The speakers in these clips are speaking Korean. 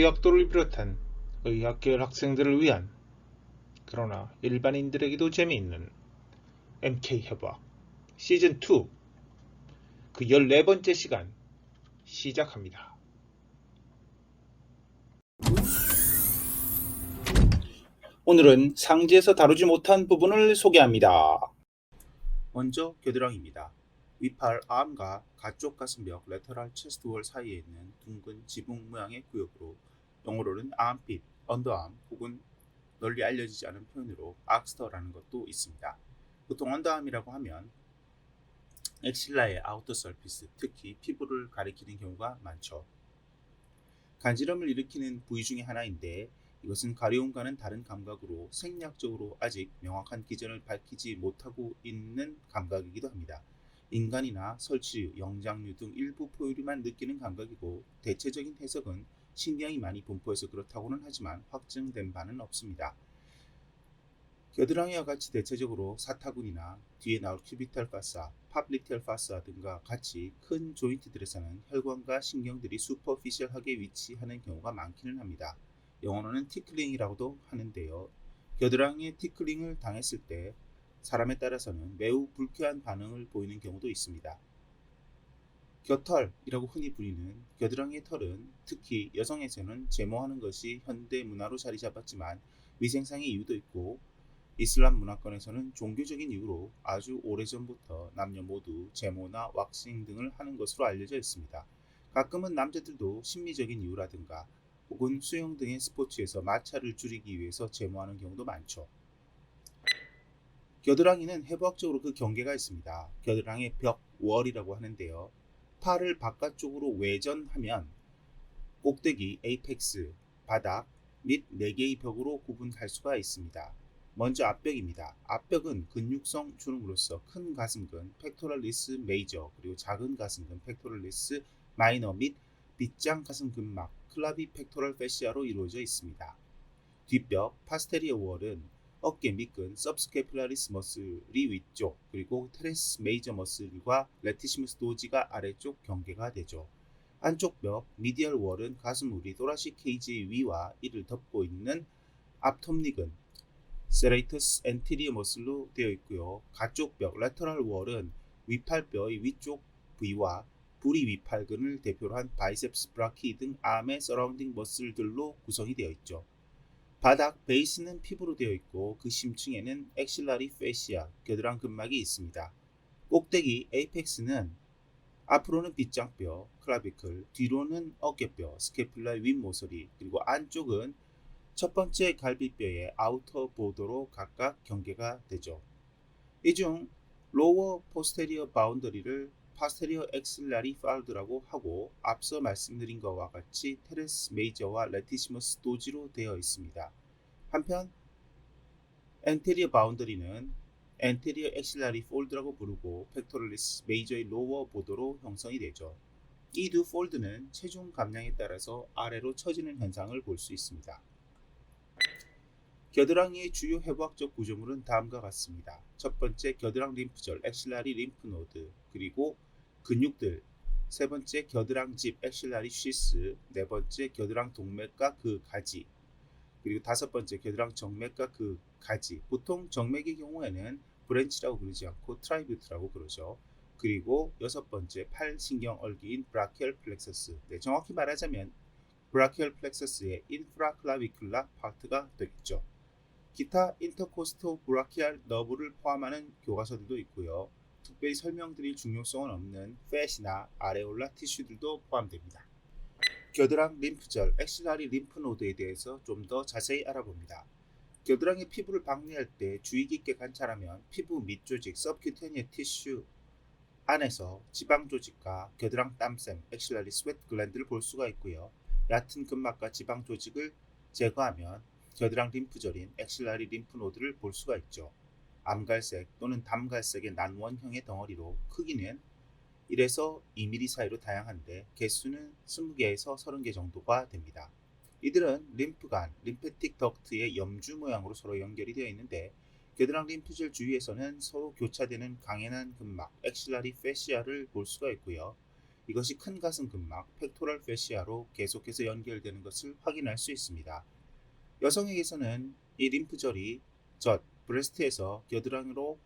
의학도를 비롯한 의학계열 학생들을 위한, 그러나 일반인들에게도 재미있는 MK해부학 시즌2 그 14번째 시간 시작합니다. 오늘은 상지에서 다루지 못한 부분을 소개합니다. 먼저 겨드랑이입니다. 위팔 암과 가쪽 가슴벽 레터럴 체스트월 사이에 있는 둥근 지붕 모양의 구역으로 영어로는 암핏, 언더암 혹은 널리 알려지지 않은 표현으로 악스터라는 것도 있습니다. 보통 언더암이라고 하면 엑실라의 아우터 서피스, 특히 피부를 가리키는 경우가 많죠. 간지럼을 일으키는 부위 중에 하나인데 이것은 가려움과는 다른 감각으로 생리학적으로 아직 명확한 기전을 밝히지 못하고 있는 감각이기도 합니다. 인간이나 설치류, 영장류 등 일부 포유류만 느끼는 감각이고 대체적인 해석은 신경이 많이 분포해서 그렇다고는 하지만 확증된 바는 없습니다. 겨드랑이와 같이 대체적으로 사타구니나 뒤에 나올 큐비탈 파사, 파플리티얼 파사 등과 같이 큰 조인트들에서는 혈관과 신경들이 슈퍼피셜하게 위치하는 경우가 많기는 합니다. 영어로는 티클링이라고도 하는데요. 겨드랑이에 티클링을 당했을 때 사람에 따라서는 매우 불쾌한 반응을 보이는 경우도 있습니다. 겨털이라고 흔히 불리는 겨드랑이의 털은 특히 여성에서는 제모하는 것이 현대 문화로 자리 잡았지만 위생상의 이유도 있고 이슬람 문화권에서는 종교적인 이유로 아주 오래전부터 남녀 모두 제모나 왁싱 등을 하는 것으로 알려져 있습니다. 가끔은 남자들도 심리적인 이유라든가 혹은 수영 등의 스포츠에서 마찰을 줄이기 위해서 제모하는 경우도 많죠. 겨드랑이는 해부학적으로 그 경계가 있습니다. 겨드랑이의 벽, 월이라고 하는데요. 팔을 바깥쪽으로 외전하면 꼭대기, 에이펙스, 바닥 및 4개의 벽으로 구분할 수가 있습니다. 먼저 앞벽입니다. 앞벽은 근육성 주름으로서 큰 가슴근 팩토럴리스 메이저 그리고 작은 가슴근 팩토럴리스 마이너 및 빗장 가슴근막 클라비 팩토럴 패시아로 이루어져 있습니다. 뒷벽 파스테리어 월은 어깨 밑근 서브스캐듈라리스 머슬이 위쪽 그리고 테레스 메이저 머슬과 레티시무스 도지가 아래쪽 경계가 되죠. 안쪽 벽 미디얼 월은 가슴 우리 도라식 케이지의 위와 이를 덮고 있는 앞톱니근 세레이터스 엔티리어 머슬로 되어 있고요. 가쪽 벽 레터럴 월은 위팔뼈의 위쪽 부위와 부리 위팔근을 대표로 한 바이셉스 브라키 등 암의 서라운딩 머슬들로 구성이 되어 있죠. 바닥 베이스는 피부로 되어 있고 그 심층에는 엑실라리 페시아 겨드랑 근막이 있습니다. 꼭대기 에이펙스는 앞으로는 빗장뼈 클라비클, 뒤로는 어깨뼈 스캐듈라의 윗모서리, 그리고 안쪽은 첫 번째 갈비뼈의 아우터 보더로 각각 경계가 되죠. 이 중 로워 포스테리어 바운더리를 파스테리어 엑실라리 팔드라고 하고 앞서 말씀드린 것과 같이 테레스 메이저와 레티시머스 도지로 되어 있습니다. 한편 엔테리어 바운더리는 엔테리어 엑실라리 폴드라고 부르고 팩토럴리스 메이저의 로워 보더로 형성이 되죠. 이 두 폴드는 체중 감량에 따라서 아래로 처지는 현상을 볼 수 있습니다. 겨드랑이의 주요 해부학적 구조물은 다음과 같습니다. 첫 번째 겨드랑 림프절 엑실라리 림프노드, 그리고 근육들, 세 번째 겨드랑집 엑실라리 쉬스, 네 번째 겨드랑 동맥과 그 가지, 그리고 다섯 번째 겨드랑 정맥과 그 가지. 보통 정맥의 경우에는 브랜치라고 부르지 않고 트라이뷰트라고 부르죠. 그리고 여섯 번째 팔 신경 얼기인 브라키얼 플렉서스. 정확히 말하자면 브라키얼 플렉서스의 인프라클라비큘라 파트가 되겠죠. 기타 인터코스토 브라키알 너브를 포함하는 교과서들도 있고요. 특별히 설명드릴 중요성은 없는 팻이나 아레올라 티슈들도 포함됩니다. 겨드랑 림프절, 엑실라리 림프노드에 대해서 좀 더 자세히 알아봅니다. 겨드랑이 피부를 박리할 때 주의 깊게 관찰하면 피부 밑조직, 서브큐테니어 티슈 안에서 지방 조직과 겨드랑 땀샘, 엑실라리 스웨트 글랜드를 볼 수가 있고요. 얕은 근막과 지방 조직을 제거하면 겨드랑 림프절인 엑실라리 림프노드를 볼 수가 있죠. 암갈색 또는 담갈색의 난원형의 덩어리로 크기는 1에서 2mm 사이로 다양한데 개수는 20개에서 30개 정도가 됩니다. 이들은 림프관, 림페틱 덕트의 염주 모양으로 서로 연결이 되어 있는데 겨드랑 림프절 주위에서는 서로 교차되는 강연한 근막, 엑실라리 페시아를 볼 수가 있고요. 이것이 큰 가슴 근막 펙토럴 패시아로 계속해서 연결되는 것을 확인할 수 있습니다. 여성에게서는 이 림프절이 브레스트에서 겨드랑이로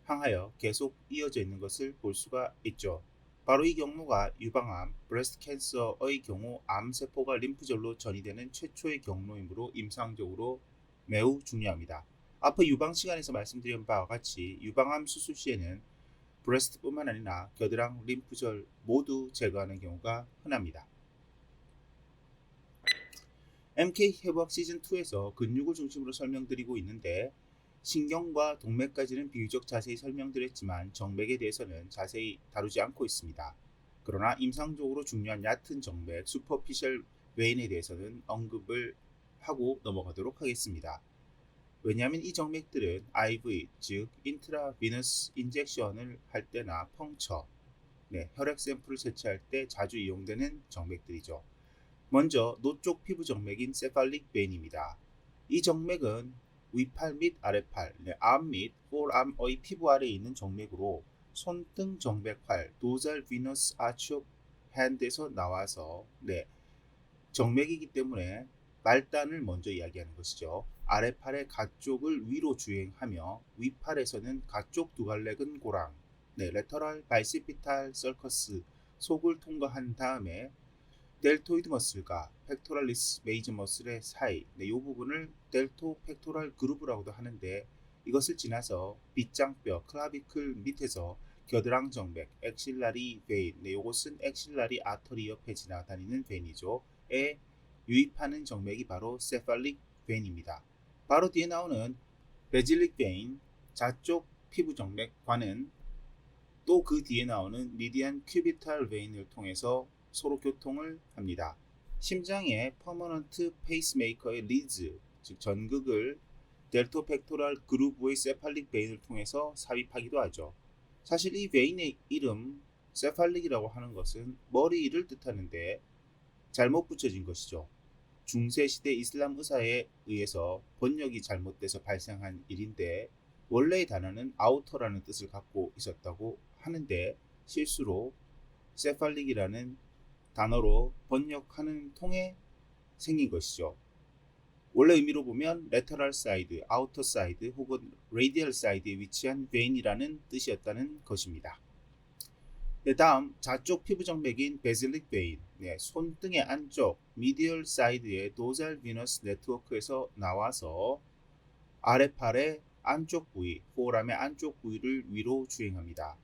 향하여 계속 이어져 있는 것을 볼 수가 있죠. 바로 이 경로가 유방암, 브레스트 캔서의 경우 암세포가 림프절로 전이되는 최초의 경로이므로 임상적으로 매우 중요합니다. 앞의 유방 시간에서 말씀드린 바와 같이 유방암 수술 시에는 브레스트뿐만 아니라 겨드랑, 림프절 모두 제거하는 경우가 흔합니다. MK 해부학 시즌2에서 근육을 중심으로 설명드리고 있는데 신경과 동맥까지는 비교적 자세히 설명드렸지만 정맥에 대해서는 자세히 다루지 않고 있습니다. 그러나 임상적으로 중요한 얕은 정맥, 슈퍼피셜 웨인에 대해서는 언급을 하고 넘어가도록 하겠습니다. 왜냐하면 이 정맥들은 IV, 즉 인트라비너스 인젝션을 할 때나 펑처, 혈액 샘플을 채취할 때 자주 이용되는 정맥들이죠. 먼저 노쪽 피부 정맥인 세팔릭 베인입니다. 이 정맥은 위팔 및 아랫팔, 암 및 포람의 피부 아래에 있는 정맥으로 손등 정맥활, 도잘 비너스 아치 오브 핸드에서 나와서 정맥이기 때문에 말단을 먼저 이야기하는 것이죠. 아랫팔의 가쪽을 위로 주행하며 위팔에서는 가쪽 두 갈래근 고랑, 레터럴 바이시피탈 서커스 속을 통과한 다음에 델토이드 머슬과 펙토랄리스 메이저 머슬의 사이, 이 부분을 델토 펙토랄 그루브라고도 하는데 이것을 지나서 빗장뼈, 클라비클 밑에서 겨드랑 정맥, 엑실라리 베인, 이것은 엑실라리 아터리 옆에 지나다니는 베인이죠. 에 유입하는 정맥이 바로 세팔릭 베인입니다. 바로 뒤에 나오는 베질릭 베인, 좌쪽 피부 정맥과는 또 그 뒤에 나오는 미디안 큐비탈 베인을 통해서 서로 교통을 합니다. 심장의 퍼머넌트 페이스메이커의 리즈, 즉 전극을 델토 펙토랄 그루브의 세팔릭 베인을 통해서 삽입하기도 하죠. 사실 이 베인의 이름 세팔릭이라고 하는 것은 머리를 뜻하는데 잘못 붙여진 것이죠. 중세시대 이슬람 의사에 의해서 번역이 잘못돼서 발생한 일인데 원래의 단어는 아우터라는 뜻을 갖고 있었다고 하는데 실수로 세팔릭이라는 단어로 번역하는 통에 생긴 것이죠. 원래 의미로 보면 lateral side, outer side 혹은 radial side에 위치한 ve인이라는 뜻이었다는 것입니다. 다음 좌쪽 피부 정맥인 베질릭 베인, 손등의 안쪽 medial side의 도잘 비너스 네트워크에서 나와서 아랫팔의 안쪽 부위, 포람의 안쪽 부위를 위로 주행합니다.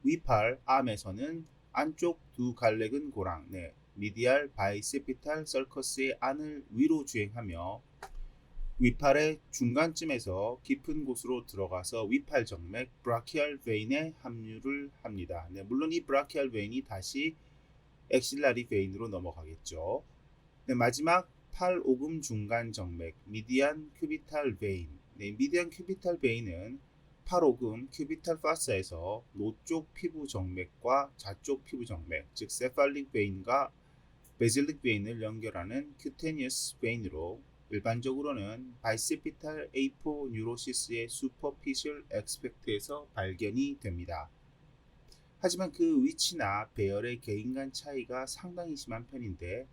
위팔, 암에서는 안쪽 두 갈래근 고랑, 미디알 바이세피탈 서커스의 안을 위로 주행하며 위팔의 중간쯤에서 깊은 곳으로 들어가서 위팔 정맥 브라키알 베인에 합류를 합니다. 물론 이 브라키알 베인이 다시 엑실라리 베인으로 넘어가겠죠. 마지막 팔 오금 중간 정맥 미디안 큐비탈 베인. 미디안 큐비탈 베인은 팔오금 큐비탈 파사에서 노쪽 피부 정맥과 좌쪽 피부 정맥, 즉 세팔릭 베인과 베질릭 베인을 연결하는 큐테니어스 베인으로 일반적으로는 바이세피탈 에이포 뉴로시스의 슈퍼피셜 엑스펙트에서 발견이 됩니다. 하지만 그 위치나 배열의 개인 간 차이가 상당히 심한 편인데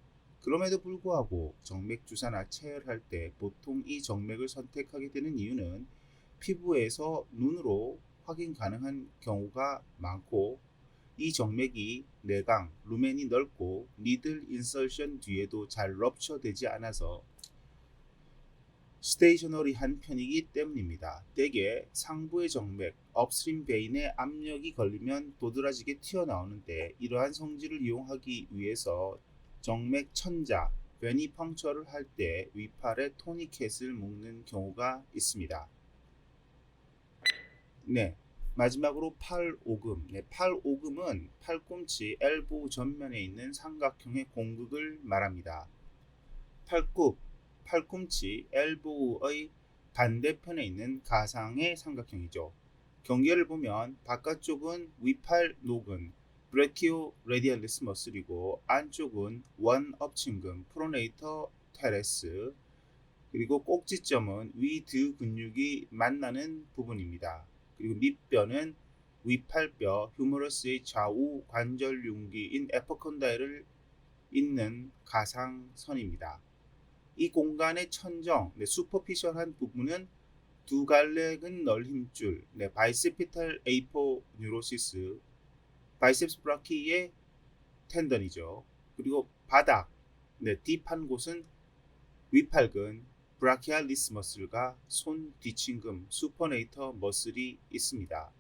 그럼에도 불구하고 정맥 주사나 체열할 때 보통 이 정맥을 선택하게 되는 이유는 피부에서 눈으로 확인 가능한 경우가 많고 이 정맥이 내강, 루멘이 넓고 니들 인설션 뒤에도 잘 럽처 되지 않아서 스테이셔너리한 편이기 때문입니다. 대개 상부의 정맥, 업스트림 베인에 압력이 걸리면 도드라지게 튀어나오는데 이러한 성질을 이용하기 위해서 정맥 천자, 베니 펑처를 할 때 위팔에 토니켓을 묶는 경우가 있습니다. 마지막으로 팔오금. 팔오금은 팔꿈치 엘보우 전면에 있는 삼각형의 공극을 말합니다. 팔꿈치 엘보우의 반대편에 있는 가상의 삼각형이죠. 경계를 보면 바깥쪽은 위팔 노근 브레키오 레디알리스 머슬이고 안쪽은 원 엎침근 프로네이터 테레스 그리고 꼭지점은 위 두 근육이 만나는 부분입니다. 그리고 밑뼈는 위팔뼈 휴머러스의 좌우 관절융기인 에피콘다일을 잇는 가상선입니다. 이 공간의 천정, 슈퍼피셜한 부분은 두 갈래근 널 힘줄, 바이세피탈 에이포 뉴로시스, 바이셉스 브라키의 텐던이죠. 그리고 바닥, 딥한 곳은 위팔근, 브라키알리스 머슬과 손 뒤층금, 수퍼네이터 머슬이 있습니다.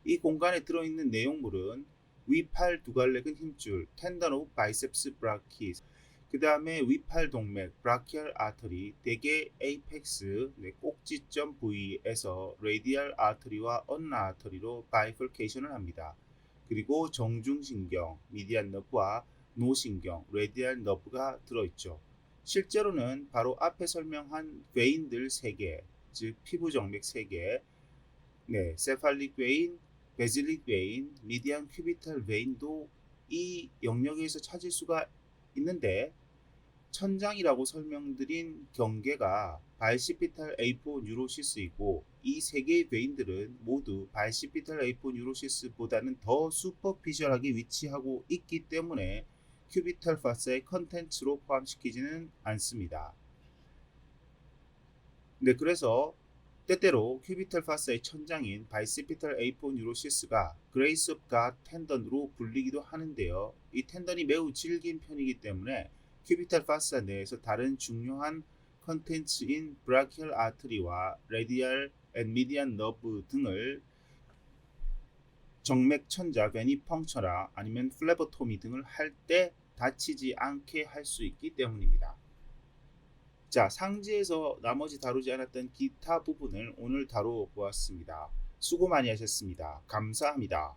이 공간에 들어있는 내용물은 위팔 두갈래근 힘줄, 텐던 오브 바이셉스 브라키, 그 다음에 위팔 동맥, 브라키알 아터리, 대개 에이펙스, 꼭지점 부위에서 레디알 아터리와 언나 아터리로 바이펄케이션을 합니다. 그리고 정중신경, 미디안 너브와 노신경, 레디알 너브가 들어있죠. 실제로는 바로 앞에 설명한 베인들 3개, 즉 피부정맥 3개, 세팔릭 베인, 베질릭 베인, 미디안 큐비탈 베인도 이 영역에서 찾을 수가 있는데, 천장이라고 설명드린 경계가 발시피탈 A4 뉴로시스이고 이 3개의 베인들은 모두 발시피탈 A4 뉴로시스보다는 더 슈퍼피셜하게 위치하고 있기 때문에 큐비탈 파사의 컨텐츠로 포함시키지는 않습니다. 그래서 때때로 큐비탈 파사의 천장인 바이시피탈 A4 뉴로시스가 그레이스 오브 갓 텐던으로 불리기도 하는데요. 이 텐던이 매우 질긴 편이기 때문에 큐비탈 파사 내에서 다른 중요한 컨텐츠인 브라키얼 아트리와 레디알 앤 미디안 너브 등을 정맥 천자, 베니 펑처라 아니면 플레버토미 등을 할 때 다치지 않게 할 수 있기 때문입니다. 자, 상지에서 나머지 다루지 않았던 기타 부분을 오늘 다뤄보았습니다. 수고 많이 하셨습니다. 감사합니다.